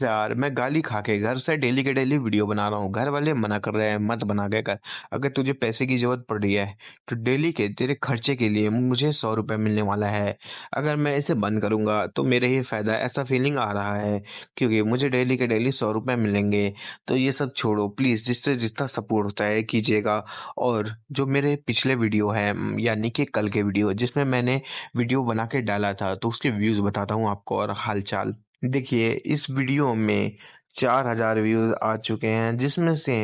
यार मैं गाली खा के घर से डेली के डेली वीडियो बना रहा हूँ। घर वाले मना कर रहे हैं मत बना के कर। अगर तुझे पैसे की जरूरत पड़ रही है तो डेली के तेरे खर्चे के लिए मुझे 100 रुपये मिलने वाला है। अगर मैं इसे बंद करूंगा तो मेरे ही फायदा ऐसा फीलिंग आ रहा है, क्योंकि मुझे डेली के डेली 100 रुपये मिलेंगे। तो ये सब छोड़ो प्लीज, जिससे जितना सपोर्ट होता है कीजिएगा। और जो मेरे पिछले वीडियो है यानी कि कल के वीडियो जिसमें मैंने वीडियो बना के डाला था, तो उसके व्यूज बताता हूँ आपको और हालचाल। देखिए इस वीडियो में 4000 व्यूज आ चुके हैं, जिसमें से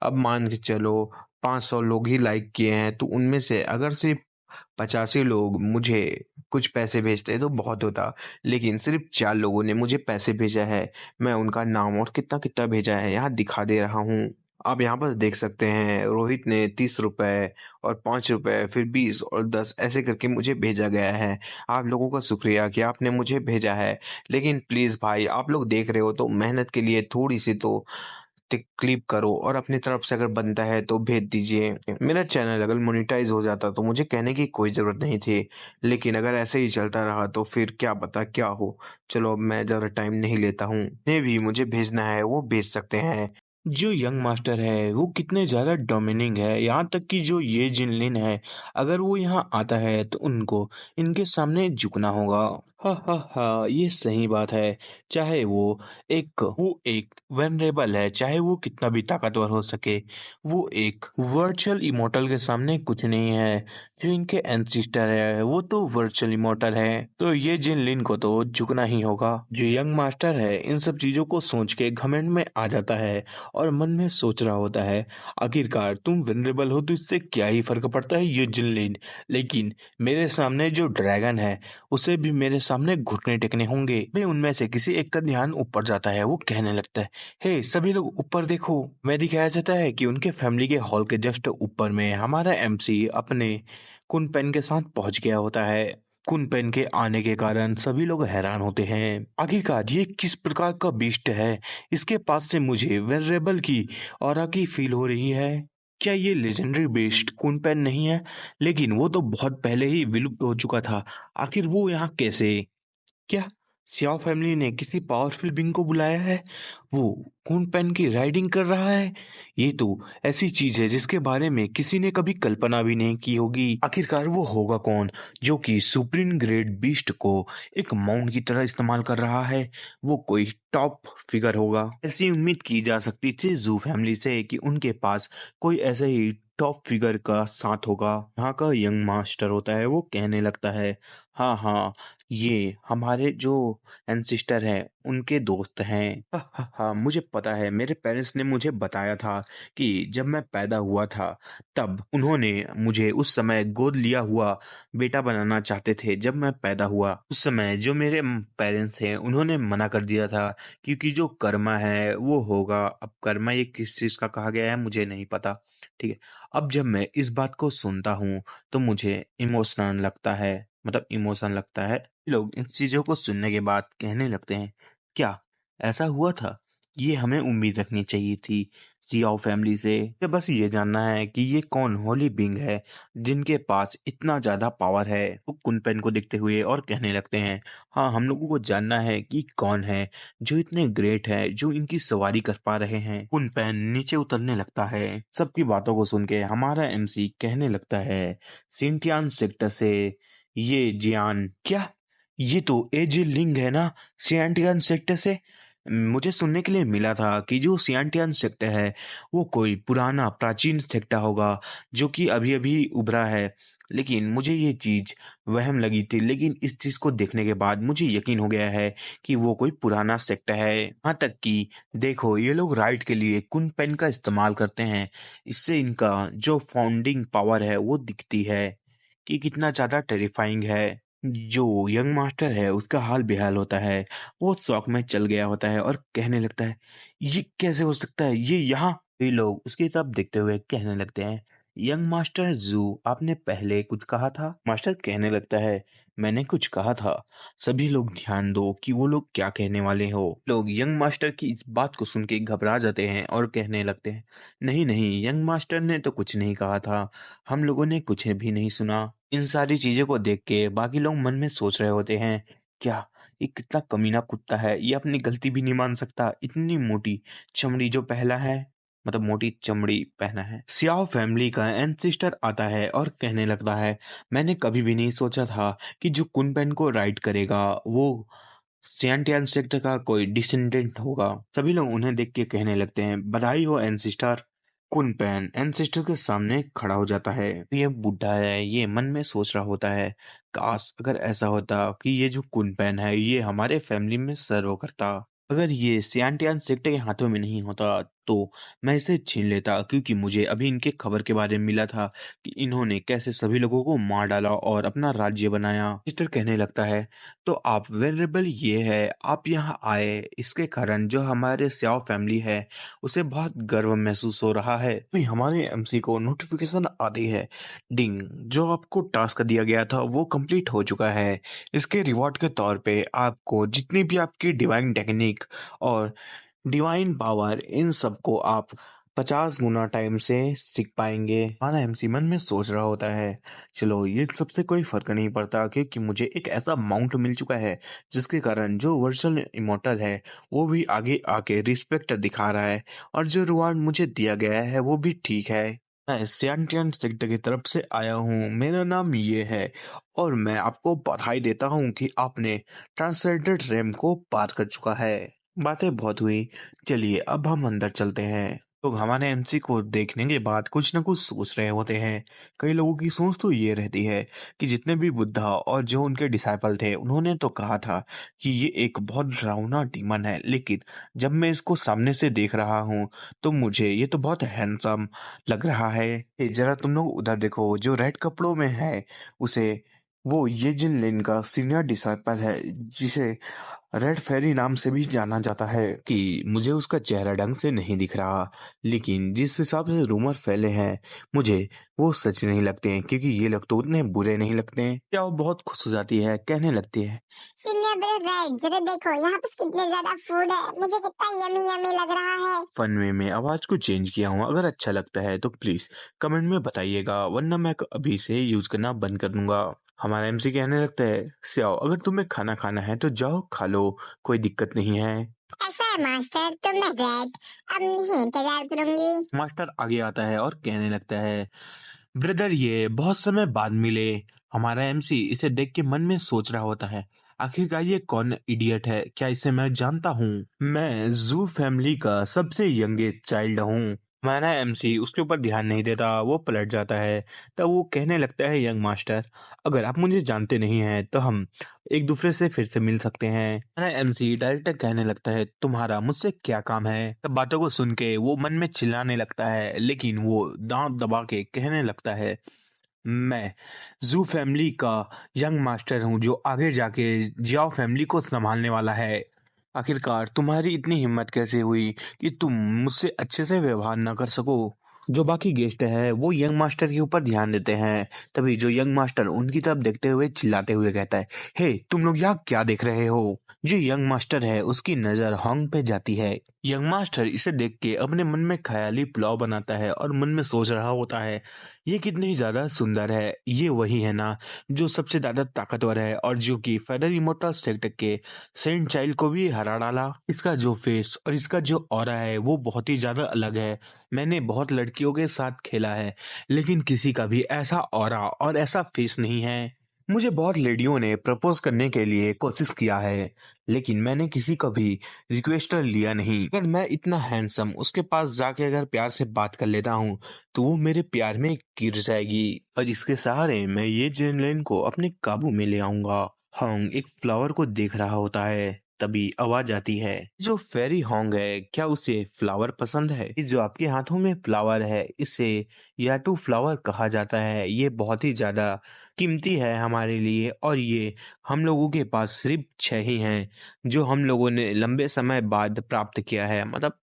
अब मान के चलो 500 लोग ही लाइक किए हैं। तो उनमें से अगर सिर्फ 85 लोग मुझे कुछ पैसे भेजते तो बहुत होता, लेकिन सिर्फ 4 लोगों ने मुझे पैसे भेजा है। मैं उनका नाम और कितना कितना भेजा है यहाँ दिखा दे रहा हूँ। आप यहाँ पर देख सकते हैं, रोहित ने 30 रुपए और 5 रुपए फिर 20 और 10 ऐसे करके मुझे भेजा गया है। आप लोगों का शुक्रिया कि आपने मुझे भेजा है। लेकिन प्लीज भाई, आप लोग देख रहे हो तो मेहनत के लिए थोड़ी सी तो क्लिप करो और अपनी तरफ से अगर बनता है तो भेज दीजिए। मेरा चैनल अगर मोनेटाइज हो जाता तो मुझे कहने की कोई ज़रूरत नहीं थी, लेकिन अगर ऐसे ही चलता रहा तो फिर क्या पता क्या हो। चलो अब मैं ज़्यादा टाइम नहीं लेता हूँ, ने भी मुझे भेजना है वो भेज सकते हैं। जो यंग मास्टर है वो कितने ज़्यादा डोमिनिंग है, यहाँ तक कि जो ये जिनलिन है, अगर वो यहाँ आता है तो उनको इनके सामने झुकना होगा। हा हा हा, ये सही बात है। चाहे वो एक वेनरेबल है, चाहे वो कितना भी ताकतवर हो सके, वो एक वर्चुअल इमोर्टल के सामने कुछ नहीं है। जो इनके एंसिस्टर है वो तो वर्चुअल इमोर्टल है, तो ये जिनलिन को तो झुकना ही होगा। जो यंग मास्टर है इन सब चीजों को सोच के घमंड में आ जाता है और मन में सोच रहा होता है, आखिरकार तुम वेनरेबल हो तो इससे क्या ही फर्क पड़ता है ये जिनलिन। लेकिन मेरे सामने जो ड्रैगन है उसे भी मेरे सामने घुटने टेकने होंगे। मैं उनमें से किसी एक का ध्यान ऊपर जाता है, वो कहने लगता है, हे सभी लोग ऊपर देखो। मैं दिखाया जाता है कि उनके फैमिली के हॉल के जस्ट ऊपर में हमारा एमसी अपने कुन पेन के साथ पहुंच गया होता है। कुन पेन के आने के कारण सभी लोग हैरान होते हैं, आखिरकार ये किस प्रकार का बीस्ट है, इसके पास से मुझे वेनरेबल की ऑरा की फील हो रही है। क्या ये लेजेंडरी बीस्ट कुन पेन नहीं है? लेकिन वो तो बहुत पहले ही विलुप्त हो चुका था, आखिर वो यहाँ कैसे? क्या श्याओ फैमिली ने किसी पावरफुल बींग को बुलाया है? वो खून पेन की राइडिंग कर रहा है? ये तो ऐसी चीज है जिसके बारे में किसी ने कभी कल्पना भी नहीं की होगी। आखिरकार वो होगा कौन जो कि सुप्रीम ग्रेड बीस्ट को एक माउंट की तरह इस्तेमाल कर रहा है? वो कोई टॉप फिगर होगा। ऐसी उम्मीद की जा सकती थी जू फैमिली से कि उनके पास कोई ऐसे ही टॉप फिगर का साथ होगा। यहाँ का यंग मास्टर होता है, वो कहने लगता है, हाँ हाँ, ये हमारे जो एंसिस्टर हैं उनके दोस्त हैं। हा हा हा, मुझे पता है, मेरे पेरेंट्स ने मुझे बताया था कि जब मैं पैदा हुआ था तब उन्होंने मुझे उस समय गोद लिया हुआ बेटा बनाना चाहते थे। जब मैं पैदा हुआ उस समय जो मेरे पेरेंट्स हैं उन्होंने मना कर दिया था, क्योंकि जो कर्मा है वो होगा। अब कर्मा ये किस चीज का कहा गया है मुझे नहीं पता, ठीक है। अब जब मैं इस बात को सुनता हूँ तो मुझे इमोशनल लगता है, मतलब इमोशन लगता है। लोग इन चीजों को सुनने के बाद कहने लगते हैं, क्या ऐसा हुआ था? ये हमें उम्मीद रखनी चाहिए थी जियाओ फैमिली से। मुझे बस ये जानना है कि ये कौन होली बिंग है जिनके पास इतना ज्यादा पावर है। वो कुनपेन को देखते हुए और कहने लगते हैं, हाँ हम लोगों को जानना है कि कौन है जो इतने ग्रेट है जो इनकी सवारी कर पा रहे हैं। कुनपेन नीचे उतरने लगता है। सबकी बातों को सुन के हमारा एमसी कहने लगता है, सिंटियान सेक्टर से ये जियान, क्या ये तो एजे लिंग है ना सियांटियन सेक्टर से? मुझे सुनने के लिए मिला था कि जो सियांटियन सेक्टर है वो कोई पुराना प्राचीन सेक्टर होगा जो कि अभी अभी उभरा है। लेकिन मुझे ये चीज वहम लगी थी, लेकिन इस चीज को देखने के बाद मुझे यकीन हो गया है कि वो कोई पुराना सेक्टर है। यहाँ तक कि देखो ये लोग राइट के लिए कुन पेन का इस्तेमाल करते हैं, इससे इनका जो फाउंडिंग पावर है वो दिखती है कि कितना ज्यादा टेरिफाइंग है। जो यंग मास्टर है उसका हाल बेहाल होता है, वो शौक में चल गया होता है और कहने लगता है, ये कैसे हो सकता है, ये यहाँ? ये लोग उसकी तरफ देखते हुए कहने लगते हैं, यंग मास्टर जू आपने पहले कुछ कहा था? मास्टर कहने लगता है, मैंने कुछ कहा था? सभी लोग ध्यान दो कि वो लोग क्या कहने वाले हो। लोग यंग मास्टर की इस बात को सुन के घबरा जाते हैं और कहने लगते हैं, नहीं नहीं, यंग मास्टर ने तो कुछ नहीं कहा था, हम लोगों ने कुछ भी नहीं सुना। इन सारी चीजों को देख के बाकी लोग मन में सोच रहे होते हैं, क्या ये कितना कमीना कुत्ता है, ये अपनी गलती भी नहीं मान सकता। इतनी मोटी चमड़ी जो पहला है, मतलब मोटी चमड़ी पहना है। सियाओ फैमिली का एंसेस्टर आता है और कहने लगता है, मैंने कभी भी नहीं सोचा था कि जो कुनपेन को राइड करेगा वो सियांटियान सेक्टर का कोई डिसेंडेंट होगा। सभी लोग उन्हें देख के कहने लगते हैं, बधाई हो एंसिस्टर। कुनपेन एंसिस्टर के सामने खड़ा हो जाता है। ये बुढ़ा है, ये मन में सोच रहा होता है, काश अगर ऐसा होता कि ये जो कुनपेन है ये हमारे फैमिली में सर्व करता। अगर ये सियांटियान सेक्टर के हाथों में नहीं होता तो मैं इसे छीन लेता, क्योंकि मुझे अभी इनके खबर के बारे में मिला था कि इन्होंने कैसे सभी लोगों को मार डाला और अपना राज्य बनाया। मिस्टर कहने लगता है, तो आप वेरिएबल ये है, आप यहाँ आए इसके कारण जो हमारे स्याओ फैमिली है उसे बहुत गर्व महसूस हो रहा है। अभी हमारे एमसी को नोटिफिकेशन आती है, डिंग, जो आपको टास्क दिया गया था वो कंप्लीट हो चुका है। इसके रिवॉर्ड के तौर पे आपको जितनी भी आपकी डिवाइन टेक्निक और डिवाइन पावर, इन सबको आप 50 गुना टाइम से सीख पाएंगे। हमारा एमसी मन में सोच रहा होता है, चलो ये सबसे कोई फर्क नहीं पड़ता, क्योंकि मुझे एक ऐसा माउंट मिल चुका है जिसके कारण जो वर्चुअल इमोर्टल है वो भी आगे आके रिस्पेक्ट दिखा रहा है, और जो रिवॉर्ड मुझे दिया गया है वो भी ठीक है। मैं सियांटियन सेक्टर की तरफ से आया हूँ, मेरा नाम ये है, और मैं आपको बधाई देता हूँ कि आपने ट्रांसलेटेड रैम को पार कर चुका है। बातें बहुत हुई, चलिए अब हम अंदर चलते हैं। लोग हमारे एमसी को देखने के बाद कुछ न कुछ सोच रहे होते हैं। कई लोगों की सोच तो ये रहती है कि जितने भी बुद्धा और जो उनके डिसाइपल थे उन्होंने तो कहा था कि ये एक बहुत डरावना डीमन है, लेकिन जब मैं इसको सामने से देख रहा हूँ तो मुझे ये तो बहुत हैंडसम लग रहा है। जरा तुम लोग उधर देखो, जो रेड कपड़ों में है उसे, वो ये जिन लिन का सीनियर डिसाइपल है, जिसे रेड फेरी नाम से भी जाना जाता है। कि मुझे उसका चेहरा ढंग से नहीं दिख रहा, लेकिन जिस हिसाब से रूमर फैले हैं मुझे वो सच नहीं लगते हैं, क्योंकि ये लोग तो उतने बुरे नहीं लगते हैं। क्या वो बहुत खुश हो जाती है, कहने लगती है, सीनियर बेल राइट, जरा देखो यहाँ पे कितने ज्यादा फूड है, मुझे कितना यमी यमी लग रहा है। फन में मैं आवाज को चेंज किया हूँ, अगर अच्छा लगता है तो प्लीज कमेंट में बताइएगा, वरना मैं अभी से यूज करना बंद कर दूंगा। हमारा एमसी कहने लगता है, सियाओ अगर तुम्हें खाना खाना है तो जाओ खा लो, कोई दिक्कत नहीं है। ऐसा है मास्टर, तो मैं रेड अब नहीं इंतजार करूंगी। मास्टर आगे आता है और कहने लगता है, ब्रदर ये बहुत समय बाद मिले। हमारा एमसी इसे देख के मन में सोच रहा होता है, आखिरकार ये कौन इडियट है, क्या इसे मैं जानता हूँ? मैं जू फैमिली का सबसे यंगेस्ट चाइल्ड हूँ। हमारा एमसी उसके ऊपर ध्यान नहीं देता, वो पलट जाता है। तब वो कहने लगता है, यंग मास्टर अगर आप मुझे जानते नहीं हैं तो हम एक दूसरे से फिर से मिल सकते हैं। हमारा एमसी डायरेक्टर कहने लगता है, तुम्हारा मुझसे क्या काम है? तब बातों को सुन के वो मन में चिल्लाने लगता है, लेकिन वो दांत दबा के कहने लगता है, मैं जू फैमिली का यंग मास्टर हूँ जो आगे जाके जियाओ फैमिली को संभालने वाला है। आखिरकार तुम्हारी इतनी हिम्मत कैसे हुई कि तुम मुझसे अच्छे से व्यवहार ना कर सको? जो बाकी गेस्ट है वो यंग मास्टर के ऊपर ध्यान देते हैं। तभी जो यंग मास्टर उनकी तरफ देखते हुए चिल्लाते हुए कहता है, हे तुम लोग यहाँ क्या देख रहे हो? जो यंग मास्टर है उसकी नजर होंग पे जाती है। यंग मास्टर इसे देख के अपने मन में ख्याली पुलाव बनाता है और मन में सोच रहा होता है, ये कितनी ज्यादा सुंदर है, ये वही है ना जो सबसे ज्यादा ताकतवर है और जो कि फेडर इमोर्टल सेक्टर के सेंट चाइल्ड को भी हरा डाला। इसका जो फेस और इसका जो ऑरा है वो बहुत ही ज्यादा अलग है। मैंने बहुत लड़कियों के साथ खेला है, लेकिन किसी का भी ऐसा ऑरा और ऐसा फेस नहीं है। मुझे बहुत लेडियों ने प्रपोज करने के लिए कोशिश किया है, लेकिन मैंने किसी का भी रिक्वेस्ट लिया नहीं। अगर मैं इतना हैंडसम उसके पास जाके अगर प्यार से बात कर लेता हूँ तो वो मेरे प्यार में गिर जाएगी, और इसके सहारे मैं ये जेनलिन को अपने काबू में ले आऊंगा। हॉन्ग एक फ्लावर को देख रहा होता है, तभी आवाज आती है, जो फेरी होंग है क्या उसे फ्लावर पसंद है? इस जो आपके हाथों में फ्लावर है इसे याटू फ्लावर कहा जाता है। ये बहुत ही ज्यादा कीमती है हमारे लिए, और ये हम लोगों के पास सिर्फ 6 ही हैं जो हम लोगों ने लंबे समय बाद प्राप्त किया है, मतलब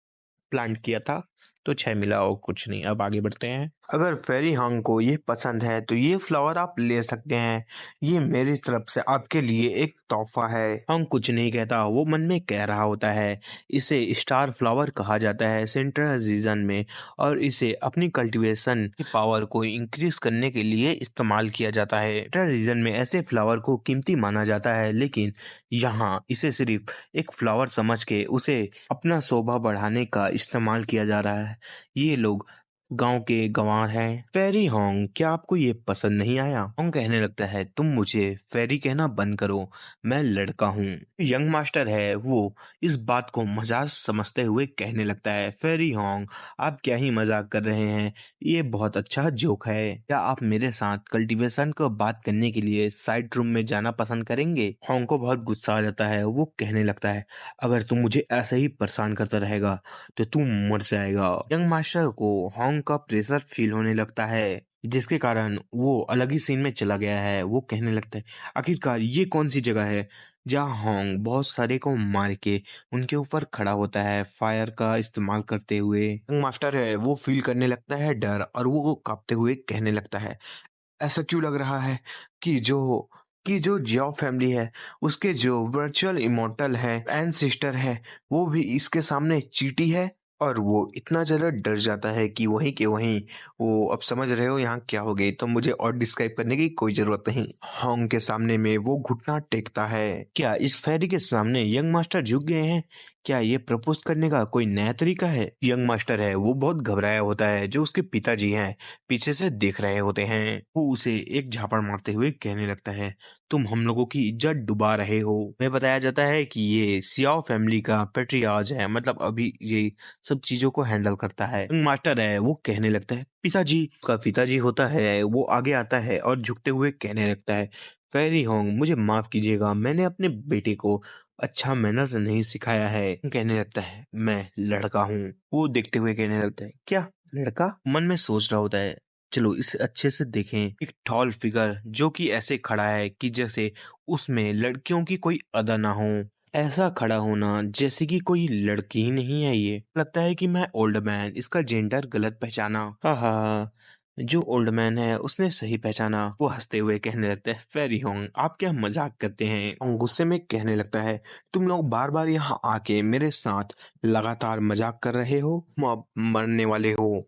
प्लांट किया था। तो 6 मिला और कुछ नहीं। अब आगे बढ़ते हैं। अगर फेरी हॉन्ग को ये पसंद है तो ये फ्लावर आप ले सकते हैं। ये मेरी तरफ से आपके लिए एक तोहफा है। हॉन्ग कुछ नहीं कहता, वो मन में कह रहा होता है। इसे स्टार फ्लावर कहा जाता है सेंट्रल रीजन में, और इसे अपनी कल्टीवेशन की पावर को इंक्रीज करने के लिए इस्तेमाल किया जाता है। सेंट्रल रीजन में ऐसे फ्लावर को कीमती माना जाता है, लेकिन यहाँ इसे सिर्फ एक फ्लावर समझ के उसे अपना शोभा बढ़ाने का इस्तेमाल किया जा रहा है। ये लोग गांव के गंवार हैं। फेरी होंग, क्या आपको ये पसंद नहीं आया? होंग कहने लगता है, तुम मुझे फेरी कहना बंद करो, मैं लड़का हूँ। यंग मास्टर है, वो इस बात को मजाक समझते हुए कहने लगता है, फेरी होंग, आप क्या ही मजाक कर रहे हैं, ये बहुत अच्छा जोक है। क्या आप मेरे साथ कल्टीवेशन को बात करने के लिए साइड रूम में जाना पसंद करेंगे? होंग को बहुत गुस्सा आ जाता है, वो कहने लगता है, अगर तुम मुझे ऐसे ही परेशान करता रहेगा तो तू मर जाएगा। यंग मास्टर को हॉन्ग का प्रेशर फील होने लगता है, जिसके कारण वो अलग ही सीन में चला गया है। वो कहने लगता है, आखिरकार ये कौन सी जगह है जहाँ हॉन्ग बहुत सारे को मार के उनके ऊपर खड़ा होता है फायर का इस्तेमाल करते हुए। यंग मास्टर है, वो फील करने लगता है डर, और वो कांपते हुए कहने लगता है, ऐसा क्यों लग रहा है कि जो जियो फैमिली है, उसके जो वर्चुअल इमोर्टल है एंड सिस्टर है, वो भी इसके सामने चींटी है। और वो इतना ज़्यादा डर जाता है कि वहीं के वहीं वो, अब समझ रहे हो यहाँ क्या हो गई, तो मुझे और डिस्क्राइब करने की कोई ज़रूरत नहीं। हॉन्ग के सामने में वो घुटना टेकता है। क्या इस फेरी के सामने यंग मास्टर झुक गए हैं? क्या ये प्रपोज करने का कोई नया तरीका है? यंग मास्टर है, वो बहुत घबराया होता है, जो उसके पिताजी हैं पीछे से देख रहे होते हैं। वो उसे एक झापड़ मारते हुए कहने लगता है, तुम हम लोगों की इज्जत डुबा रहे हो। हमें बताया जाता है कि ये सियाओ फैमिली का पेट्रियार्च है, मतलब अभी ये सब चीजों को हैंडल करता है। यंग मास्टर है, वो कहने लगता है, पिताजी। उसका पिताजी होता है, वो आगे आता है और झुकते हुए कहने लगता है, फेरी होंग, मुझे माफ कीजिएगा, मैंने अपने बेटे को अच्छा मैनर नहीं सिखाया है। कहने लगता है, मैं लड़का हूँ। वो देखते हुए कहने लगता है, क्या लड़का? मन में सोच रहा होता है, चलो इसे अच्छे से देखें। एक टॉल फिगर जो कि ऐसे खड़ा है कि जैसे उसमें लड़कियों की कोई अदा ना हो, ऐसा खड़ा होना जैसे कि कोई लड़की ही नहीं है। ये लगता है कि मैं ओल्ड मैन, इसका जेंडर गलत पहचाना। हा हा हा। जो ओल्ड मैन है उसने सही पहचाना। वो हंसते हुए कहने लगता है, फेरी होंग, आप क्या मजाक करते हैं? होंग गुस्से में कहने लगता है, तुम लोग बार बार यहाँ आके मेरे साथ लगातार मजाक कर रहे हो, तुम अब मरने वाले हो।